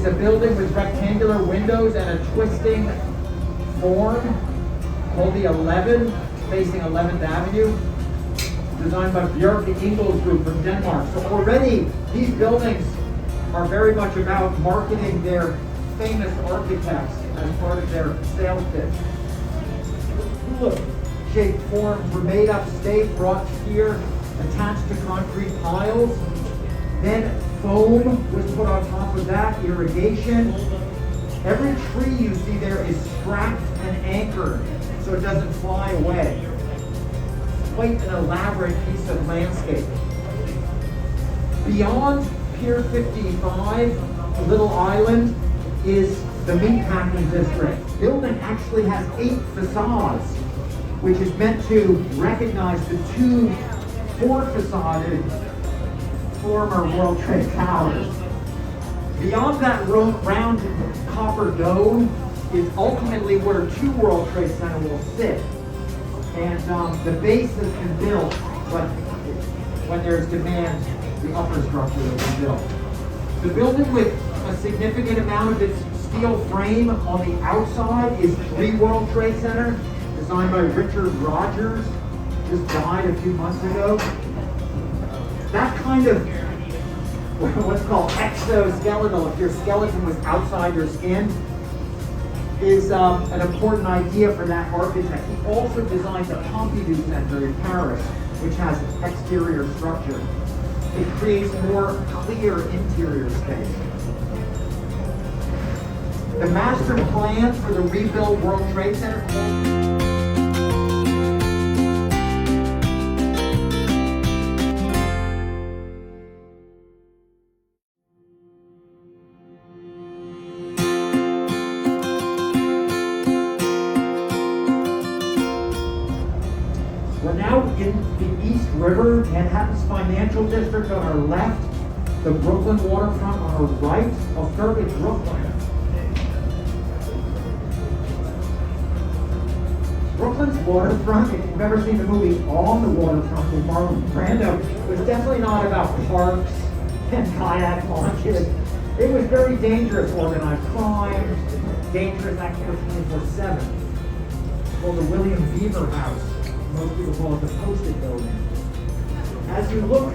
is a building with rectangular windows and a twisting form called the 11, facing 11th Avenue, designed by Bjørk Ingels Group from Denmark. So already these buildings are very much about marketing their famous architects as part of their sales pitch. Tulip-shaped forms were made upstate, brought here, attached to concrete piles. Then foam was put on top of that, irrigation. Every tree you see there is strapped and anchored so it doesn't fly away. It's quite an elaborate piece of landscape. Beyond Pier 55, Little Island, is the meatpacking district. The building actually has 8 facades, which is meant to recognize the 2 four-facaded former World Trade Towers. Beyond that round copper dome is ultimately where 2 World Trade Center will sit. And the base has been built, but when there's demand, the upper structure will be built. The building with a significant amount of its steel frame on the outside is 3 World Trade Center, designed by Richard Rogers, just died a few months ago. That kind of what's called exoskeletal, if your skeleton was outside your skin, is an important idea for that architect. He also designed the Pompidou Center in Paris, which has exterior structure. It creates more clear interior space. The master plan for the rebuilt World Trade Center in the East River, Manhattan's financial district on our left, the Brooklyn waterfront on our right. I'll start with Brooklyn. Brooklyn's waterfront, if you've ever seen the movie On the Waterfront with Marlon Brando, was definitely not about parks and kayak launches. It was very dangerous, organized crime, dangerous activity 24/7. Called the William Beaver House. Most people call it the Post-it Building. As you look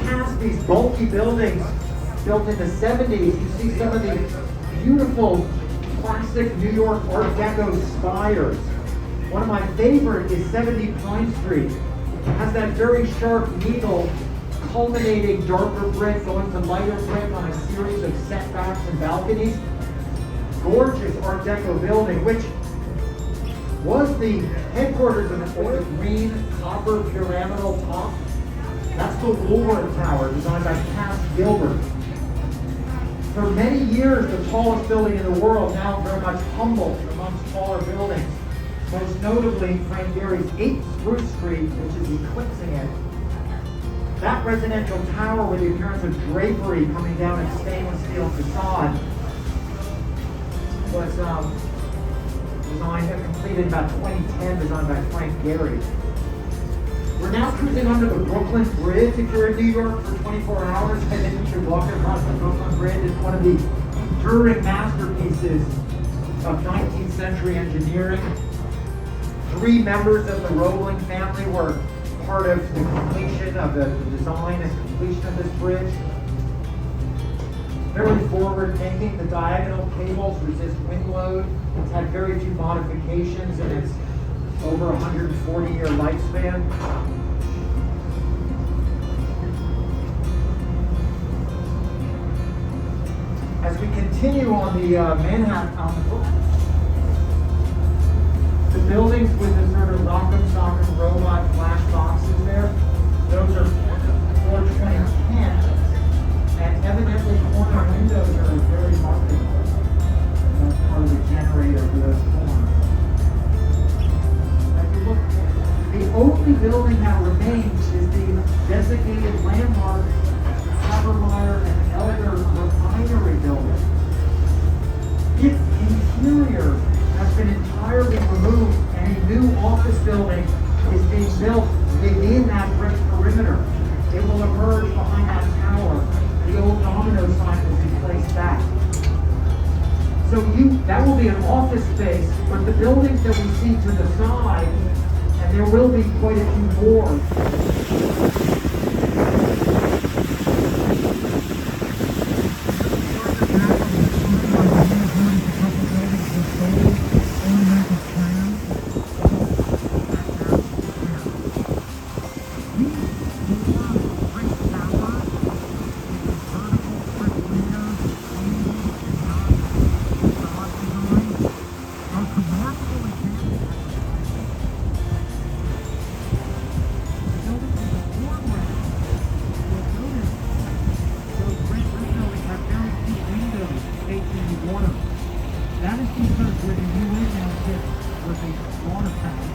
past these bulky buildings built in the 70s, you see some of the beautiful classic New York Art Deco spires. One of my favorite is 70 Pine Street. It has that very sharp needle culminating darker brick going to lighter brick on a series of setbacks and balconies. Gorgeous Art Deco building, which was the headquarters of the green copper pyramidal top. That's the Woolworth Tower, designed by Cass Gilbert. For many years, the tallest building in the world, now very much humbled amongst taller buildings. Most notably, Frank Gehry's 8th Spruce Street, which is eclipsing it. That residential tower with the appearance of drapery coming down its stainless steel facade was designed and completed in about 2010, designed by Frank Gehry. We're now cruising under the Brooklyn Bridge. If you're in New York for 24 hours, I think you should walk across the Brooklyn Bridge. It's one of the enduring masterpieces of 19th century engineering. 3 members of the Roebling family were part of the completion of the design and completion of this bridge. Very forward thinking. The diagonal cables resist wind load. It's had very few modifications in its over 140-year lifespan. As we continue on the Manhattan, the buildings with the sort of rock'em sock'em robot flash boxes there, those are 42010, and evidently corner windows are very marketable. That's part of the generator for those corners. As you look, the only building that remains is the designated landmark Habermeyer and Elder refinery building. Its interior has been entirely removed, and a new office building is being built within that brick perimeter. It will emerge behind that tower. The old domino sign will be placed back. be an office space, but the buildings that we see to the side, and there will be quite a few more. That is because where the UN now sits was a water tower.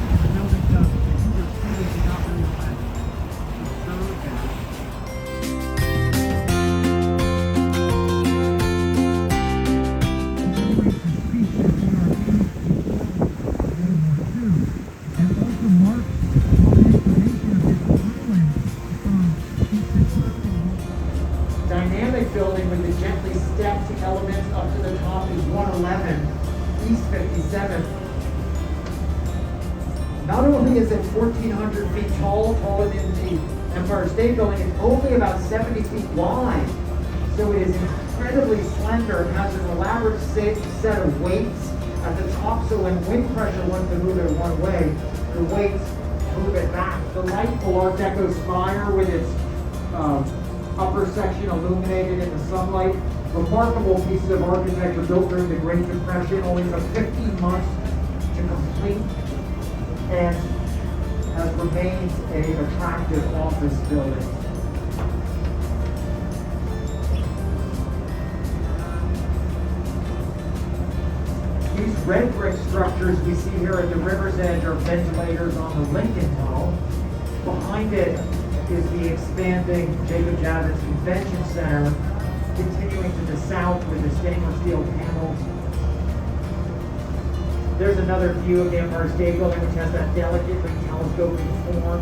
And the building does, the Hoover City did not realize to serve that. And also marks all the information of this island from dynamic building with the gently stepped elements up to the top is 111 East 57th. Not only is it 1,400 feet tall, taller than the Empire State Building, it's only about 70 feet wide. So it is incredibly slender and has an elaborate set of weights at the top, so when wind pressure wants to move it one way, the weights move it back. The delightful Art Deco spire with its upper section illuminated in the sunlight. Remarkable piece of architecture built during the Great Depression, only took 15 months to complete, and has remained an attractive office building. These red brick structures we see here at the river's edge are ventilators on the Lincoln Tunnel. Behind it is the expanding Jacob Javits Convention Center, continuing to the south with the stainless steel panels. There's another view of the Empire State Building, which has that delicately telescoping form.